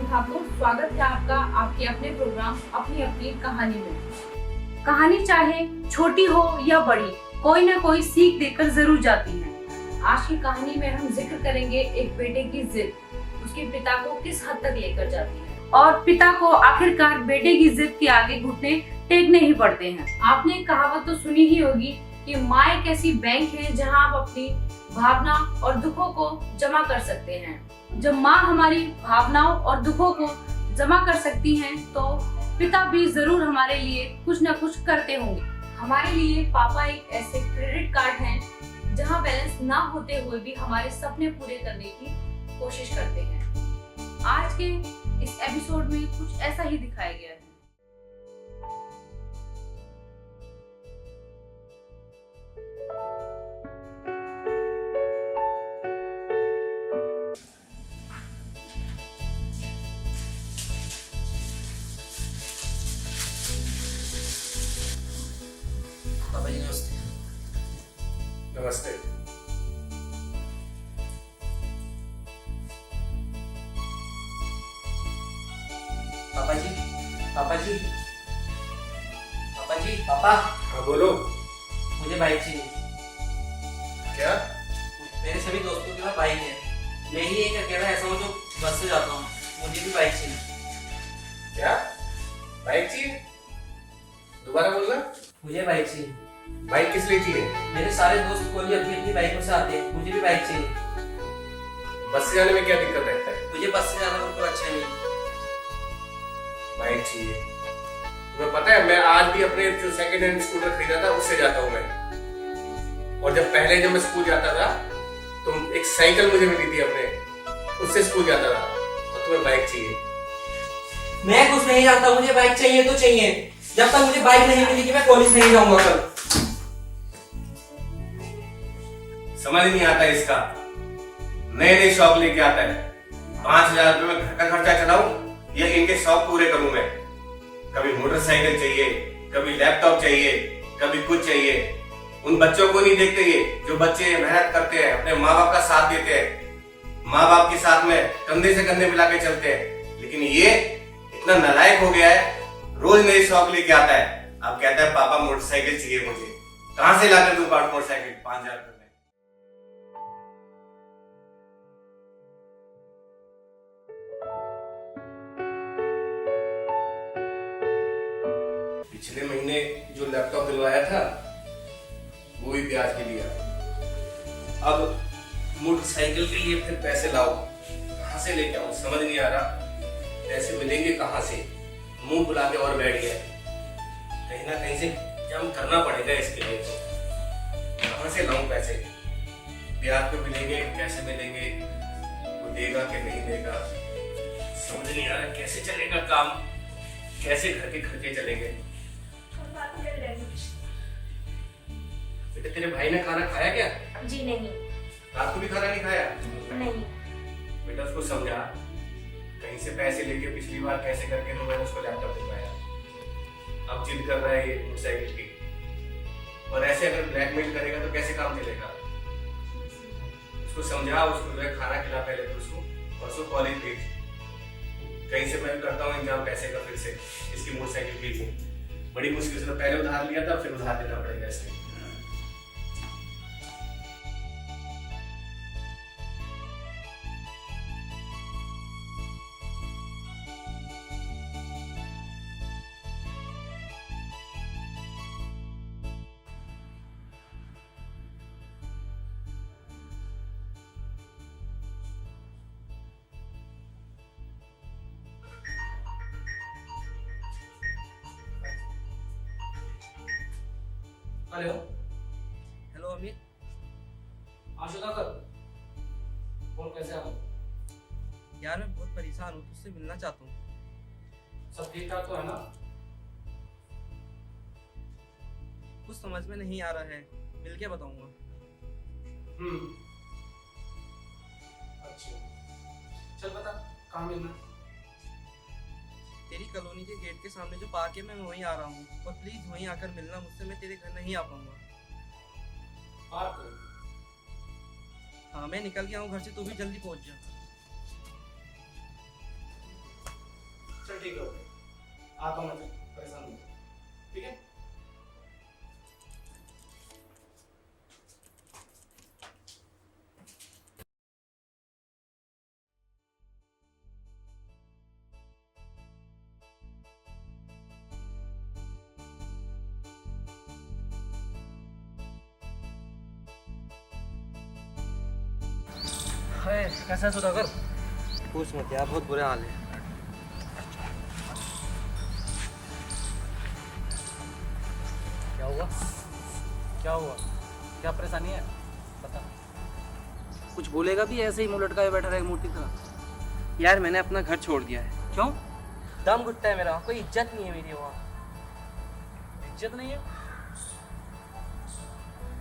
ठाकुर, स्वागत है आपका आपके अपने प्रोग्राम अपनी अपनी कहानी में। कहानी चाहे छोटी हो या बड़ी, कोई ना कोई सीख देकर जरूर जाती है। आज की कहानी में हम जिक्र करेंगे एक बेटे की जिद उसके पिता को किस हद तक लेकर जाती है और पिता को आखिरकार बेटे की जिद के आगे घुटने टेकने ही पड़ते हैं। आपने कहावत तो सुनी ही होगी कि माँ एक ऐसी बैंक है जहाँ आप अपनी भावना और दुखों को जमा कर सकते हैं। जब माँ हमारी भावनाओं और दुखों को जमा कर सकती हैं, तो पिता भी जरूर हमारे लिए कुछ न कुछ करते होंगे। हमारे लिए पापा एक ऐसे क्रेडिट कार्ड हैं जहाँ बैलेंस ना होते हुए भी हमारे सपने पूरे करने की कोशिश करते हैं। आज के इस एपिसोड में कुछ ऐसा ही दिखाया गया है। पापा जी नमस्ते। नमस्ते। पापा जी, पापा जी, पापा जी, पापा हाँ बोलो। मुझे बाइक चाहिए। क्या? मेरे सभी दोस्तों के पास बाइक है, मैं ही एक अकेला ऐसा हूँ जो बस से जाता हूँ। मुझे भी बाइक चाहिए। क्या? बाइक चाहिए? दोबारा बोलना। मुझे बाइक चाहिए। बाइक किस लिए चाहिए? मेरे सारे दोस्त कोई अपनी अपनी बाइकों से आते हैं, मुझे भी बाइक चाहिए। बस से जाने में क्या दिक्कत रहता है? मुझे बस से जाना बिल्कुल अच्छा नहीं। बाइक चाहिए। तुम्हें पता है, मैं आज भी अपने जो सेकंड हैंड स्कूटर खरीदा था उससे जाता हूँ मैं। और जब मैं स्कूल जाता था तो एक साइकिल मुझे मिली थी अपने, उससे स्कूल जाता था। और तुम्हें बाइक चाहिए? मैं कुछ नहीं जानता, मुझे बाइक चाहिए तो चाहिए। जब तक मुझे बाइक नहीं मिलेगी मैं कॉलेज नहीं जाऊंगा कल। समझ नहीं आता इसका, नए नए शौक लेके आता है। 5,000 रुपए में घर का खर्चा चलाऊं या इनके शौक पूरे करूं मैं? कभी मोटरसाइकिल चाहिए, कभी लैपटॉप चाहिए, कभी कुछ चाहिए। उन बच्चों को नहीं देखते ये जो बच्चे मेहनत करते हैं, अपने माँ बाप का साथ देते हैं, माँ बाप के साथ में कंधे से कंधे मिला के चलते हैं। लेकिन ये इतना नालायक हो गया है, रोज नए शौक लेके आता है। अब कहता है पापा मोटरसाइकिल चाहिए मुझे। कहां से लाकर दूं मोटरसाइकिल 5,000 रुपए में? पिछले महीने जो लैपटॉप दिलवाया था वो भी ब्याज के लिए। अब मोटरसाइकिल के लिए फिर पैसे लाओ, कहां से लेके आऊं समझ नहीं आ रहा। पैसे मिलेंगे कहां से? मुंह फुला के और बैठ गया। कहीं ना कहीं से जम करना पड़ेगा इसके लिए। कहां से लाऊं पैसे? ब्याज पे मिलेंगे, कैसे मिलेंगे, वो देगा कि नहीं देगा समझ नहीं आ रहा। कैसे चलेगा काम, कैसे घर के खर्चे चलेंगे? बेटे तेरे भाई ने खाना खाया क्या? जी नहीं। रात को भी खाना नहीं खाया? नहीं। बेटा उसको समझा, कहीं से पैसे लेके पिछली बार कैसे करके तो मैंने उसको लैपटॉप दिलवाया। अब जिद कर रहा है ये मोटरसाइकिल की, और ऐसे अगर ब्लैकमेल करेगा तो कैसे काम चलेगा? उसको समझा, उसको जो है खाना खिला पहले, तो उसको परसों कॉलेज भेज। कहीं से मैं करता हूँ इंतजाम पैसे का फिर से इसकी मोटरसाइकिल के लिए। बड़ी मुश्किल से पहले उधार लिया था, फिर उधार देना पड़ेगा इसलिए। Hello hello Amit. सुधाकर, कौन कैसे हो? यार मैं बहुत परेशान हूँ, तुझसे मिलना चाहता हूँ। सब ठीक ठाक तो है ना? कुछ समझ में नहीं आ रहा है, मिल के बताऊंगा। अच्छा, चल बता कहाँ मिलना? तेरी कॉलोनी के गेट के सामने जो पार्क है मैं वहीं आ रहा हूँ, और प्लीज वहीं आकर मिलना मुझसे। मैं तेरे घर नहीं आ पाऊंगा। पार्क? हाँ मैं निकल गया हूँ घर से, तू भी जल्दी पहुंच जा। ठीक है ओके, आता हूँ मैं, परेशान नहीं, ठीक है। कैसा है सुधाकर? पूछ मत यार, बहुत बुरे हाल है। क्या हुआ? क्या हुआ? क्या परेशानी है? बता। कुछ बोलेगा भी, ऐसे ही मुंह लटकाए बैठा रहेगा मूर्ति की तरह। यार मैंने अपना घर छोड़ दिया है। क्यों? दम घुटता है मेरा, कोई इज्जत नहीं है मेरी वहाँ। इज्जत नहीं है?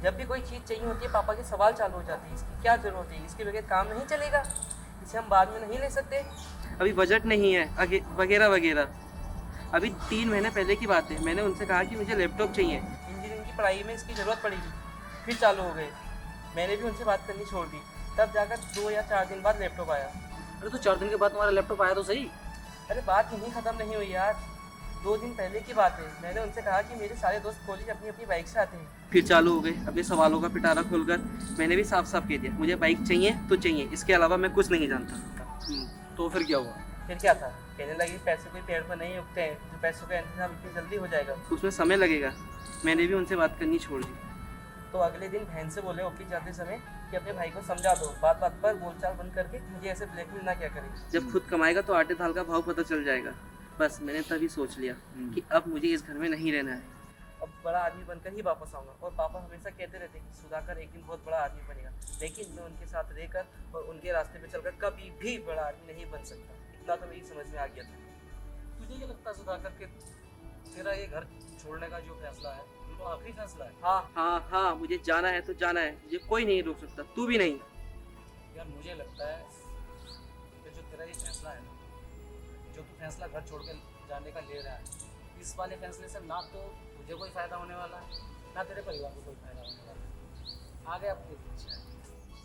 जब भी कोई चीज़ चाहिए होती है पापा के सवाल चालू हो जाते हैं, इसकी क्या जरूरत है, इसके बगैर काम नहीं चलेगा, इसे हम बाद में नहीं ले सकते, अभी बजट नहीं है, वगैरह वगैरह। अभी 3 महीने पहले की बात है, मैंने उनसे कहा कि मुझे लैपटॉप चाहिए, इंजीनियरिंग की पढ़ाई में इसकी ज़रूरत पड़ेगी, फिर चालू हो गए। मैंने भी उनसे बात करनी छोड़ दी, तब जाकर 2 या 4 दिन बाद लैपटॉप आया। अरे तो 4 दिन के बाद तुम्हारा लैपटॉप आया तो सही। अरे बात यहीं ख़त्म नहीं हुई यार, 2 दिन पहले की बात है। मैंने उनसे कहा कि मेरे सारे दोस्त कॉलेज अपनी अपनी बाइक से आते हैं, फिर चालू हो गए अपने सवालों का पिटारा खोलकर। मैंने भी साफ साफ कह दिया, मुझे बाइक चाहिए तो चाहिए, इसके अलावा मैं कुछ नहीं जानता। तो फिर क्या हुआ? फिर क्या था, कहने लगी पैसे कोई पेड़ पर नहीं उगते हैं, जो पैसों का इंतजाम इतनी जल्दी हो जाएगा उसमें समय लगेगा। मैंने भी उनसे बात करनी छोड़ दी। तो अगले दिन बहन से बोले ऑफिस जाते समय कि अपने भाई को समझा दो, बात बात पर बोलचाल बंद करके मुझे ऐसे ब्लैकमेल ना क्या करे, जब खुद कमाएगा तो आटे दाल का भाव पता चल जाएगा। बस मैंने तभी सोच लिया कि अब मुझे इस घर में नहीं रहना है, अब बड़ा आदमी बनकर ही वापस आऊँगा। और पापा हमेशा कहते रहते कि सुधाकर एक दिन बहुत बड़ा आदमी बनेगा, लेकिन मैं उनके साथ रहकर और उनके रास्ते पे चलकर कभी भी बड़ा आदमी नहीं बन सकता। इतना तो मेरी समझ में आ गया था। तुझे क्या लगता है सुधाकर कि तेरा ये घर छोड़ने का जो फैसला है वो आखिरी फैसला है? हाँ, मुझे जाना है तो जाना है, मुझे कोई नहीं रोक सकता, तू भी नहीं। यार मुझे लगता है कि जो तेरा ये फैसला है ना, जो तू फैसला घर छोड़ के जाने का ले रहा है, इस वाले फैसले से ना तो तुझे कोई फ़ायदा होने वाला है, ना तेरे परिवार को कोई फ़ायदा होने वाला है। आगे अपनी इच्छा है।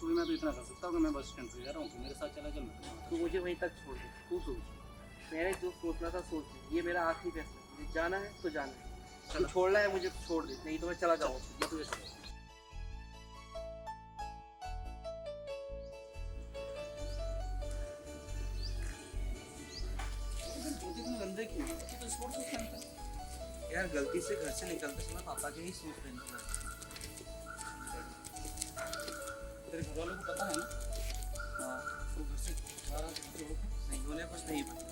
तो मैं तो इतना कर सकता हूँ कि मैं बस स्टैंड पे जा रहा हूँ, तो मेरे साथ चला चल। तू मुझे वहीं तक छोड़ दे, तू सोच, मैंने जो सोचना था सोच लिया, ये मेरा आखिरी फैसला है, मुझे जाना है तो जाना है, तू छोड़ना है मुझे छोड़ दे, नहीं तो मैं चला जाऊँगा। मैं तुझे छोड़ गंदे क्यों? तो स्पोर्ट्स में खेलता यार गलती से घर से निकलते समय पापा के ही सूट पहन था। तेरे घर वालों को पता है ना? हाँ, तो घर से बाहर नहीं होने कुछ नहीं पता।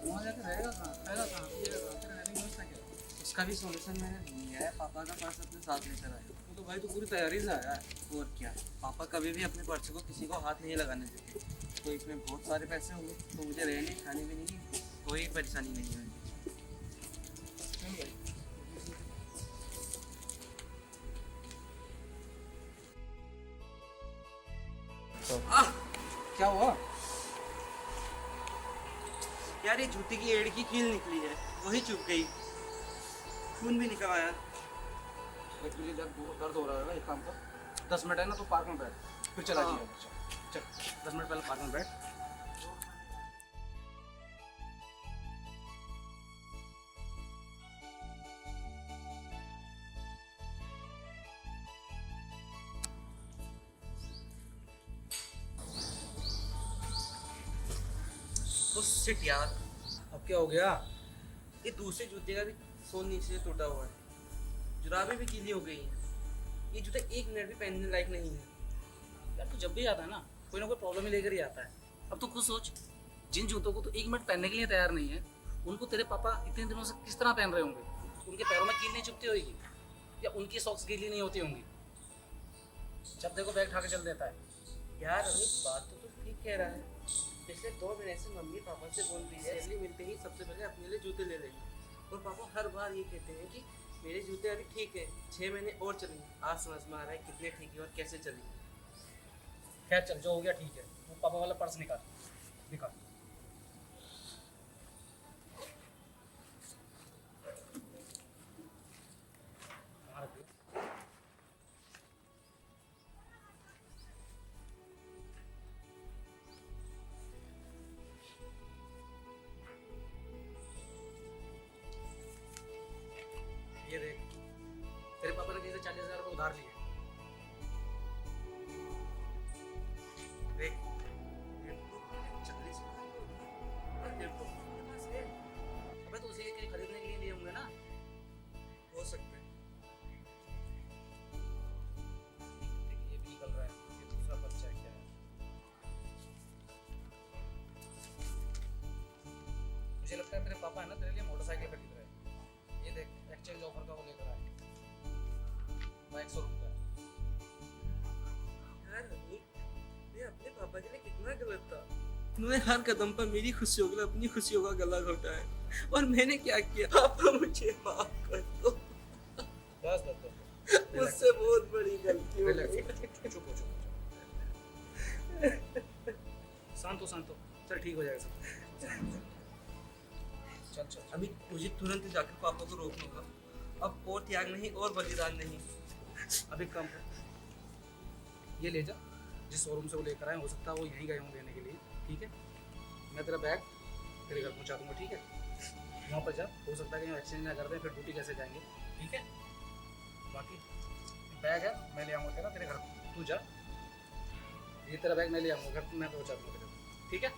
वहाँ जाकर रहेगा कहाँ, खाएगा कहाँ, पिएगा कहाँ, तेरा रहने की व्यवस्था क्या है? उसका भी सॉल्यूशन मैंने ढूंढ लिया है, पापा का पर्स अपने साथ लेकर आया। वो तो भाई तो पूरी तैयारी से आया है। और क्या, पापा कभी भी अपने पर्स को किसी को हाथ नहीं लगाने देते, तो इसमें बहुत सारे पैसे होंगे, तो मुझे रहने खाने पीने की कोई परेशानी नहीं होगी। क्यों भाई? क्या हुआ? यार ये जूते की एड़ की कील निकली है, वही चुभ गई, खून भी निकल आया। देख तुझे जब दर्द हो रहा है ना, एक काम कर, 10 मिनट है ना तो पार्क में बैठ, फिर चला हाँ। जाइए। चल 10 मिनट पहले पार्क में बैठ। तो सिट यार, अब क्या हो गया? ये दूसरे जूते का भी सोल नीचे से टूटा हुआ है, जुराबें भी गीली हो गई हैं, ये जूता 1 मिनट भी पहनने लायक नहीं है। यार तू जब भी आता है ना कोई प्रॉब्लम ही लेकर ही आता है। अब तू खुद सोच, जिन जूतों को तो 1 मिनट पहनने के लिए तैयार नहीं है, उनको तेरे पापा इतने दिनों से किस तरह पहन रहे होंगे? उनके पैरों में कील नहीं चुभती होगी, या उनकी सॉक्स गीली नहीं होती होंगी? जब देखो बैग उठा के चल देता है। यार अमित, बात तो तू ठीक कह रहा है, पिछले 2 महीने से मम्मी पापा से बोल रही है सैलरी मिलते ही सबसे पहले अपने लिए जूते ले लेंगे, और पापा हर बार ये कहते हैं कि मेरे जूते अभी ठीक है, 6 महीने और चलेंगे। आज समझ में आ रहा है कितने ठीक है और कैसे चलेंगे। खैर चल, जो हो गया ठीक है। वो पापा वाला पर्स निकाल, निकाल। कहाँ रख दिया? एक्सचेंज ऑफर का वो लेकर आए, बाइक शोरूम का। यार हनी, मैं अपने पापा के लिए कितना गलत था। उन्होंने हर कदम पर मेरी खुशियों के लिए अपनी खुशियों का गला घोटा है, और मैंने क्या किया? पापा मुझे माफ कर दो। बस बस बस मुझसे बहुत बड़ी गलती हो रिलैक्स, गई। चुप हो। शांत हो, चल ठीक हो जाएगा सब। चल अभी मुझे तुरंत जाकर पापा को रोकूंगा। अब और त्याग नहीं और बलिदान नहीं। अभी कम है, ये ले जा, जिस शोरूम से वो लेकर आए, हो सकता है वो यहीं गए हों लेने के लिए, ठीक है? मैं तेरा बैग तेरे घर पहुंचा दूंगा, ठीक है? वहाँ पर जा, हो सकता है कि एक्सचेंज ना कर दें, फिर ड्यूटी कैसे जाएंगे, ठीक है? बाकी बैग है, मैं ले आऊँगा तेरे घर, तू जा। ये तेरा बैग मैं ले आऊँगा घर, मैं पहुँचा दूँगा तेरे घर, ठीक है?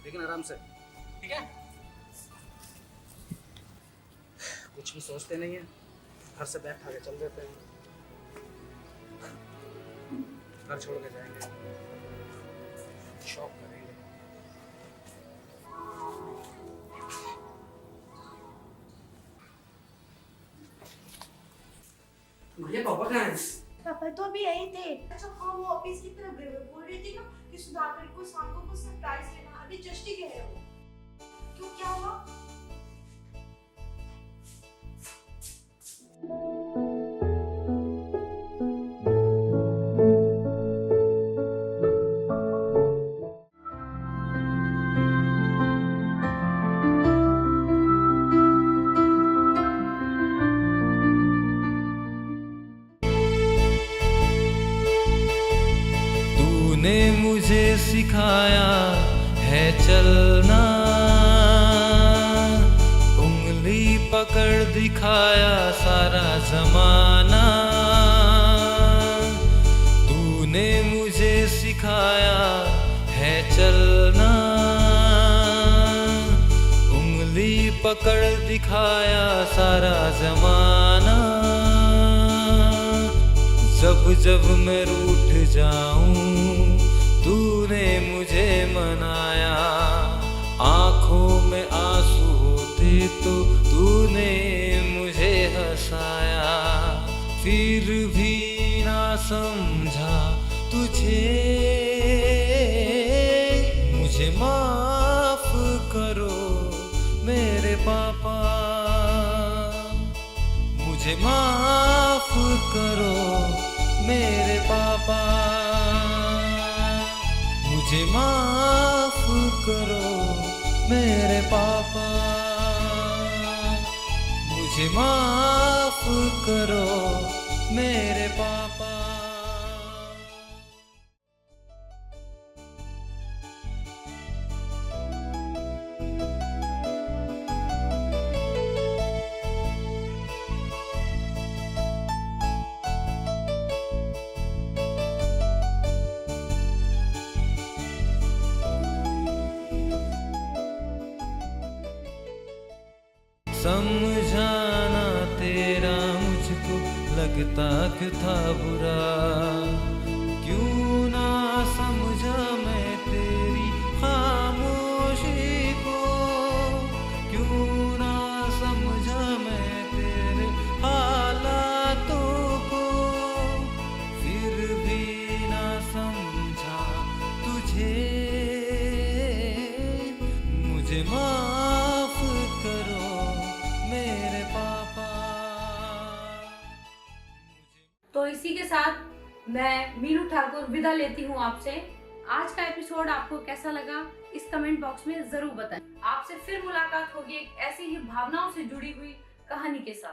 लेकिन आराम से, ठीक है? कुछ भी सोचते नहीं है, घर से बैग उठा के चल देते हैं, घर छोड़ के जाएंगे, शॉप करेंगे। भैया पापा कहाँ हैं? पापा तो अभी यही थे। अच्छा हाँ, वो ऑफिस की तरफ गए हुए, बोल रही थी ना कि सुधाकर को शाम को कुछ सरप्राइज देना। अभी जस्ट ही गए वो। क्यों, क्या हुआ? तूने मुझे सिखाया है चलना, उंगली पकड़ दिखाया सारा जमाना। तूने मुझे सिखाया है चलना, उंगली पकड़ दिखाया सारा जमाना। जब जब मैं रूठ जाऊं तूने मुझे मनाया, आंखों में आंसू होते तो तूने मुझे हंसाया। फिर भी ना समझा तुझे, मुझे माफ करो मेरे पापा, मुझे माफ करो मेरे पापा, मुझे माफ करो मेरे पापा, मुझे माफ करो मेरे पापा। समझाना तेरा मुझको लगता क्यों था बुरा, क्यों ना समझा मैं तेरी खामोशी को, क्यों ना समझा मैं तेरे हालातों को। फिर भी ना समझा तुझे, मुझे माफ करो मेरे पापा। तो इसी के साथ मैं मीनू ठाकुर विदा लेती हूँ आपसे। आज का एपिसोड आपको कैसा लगा इस कमेंट बॉक्स में जरूर बताएं। आपसे फिर मुलाकात होगी एक ऐसी ही भावनाओं से जुड़ी हुई कहानी के साथ।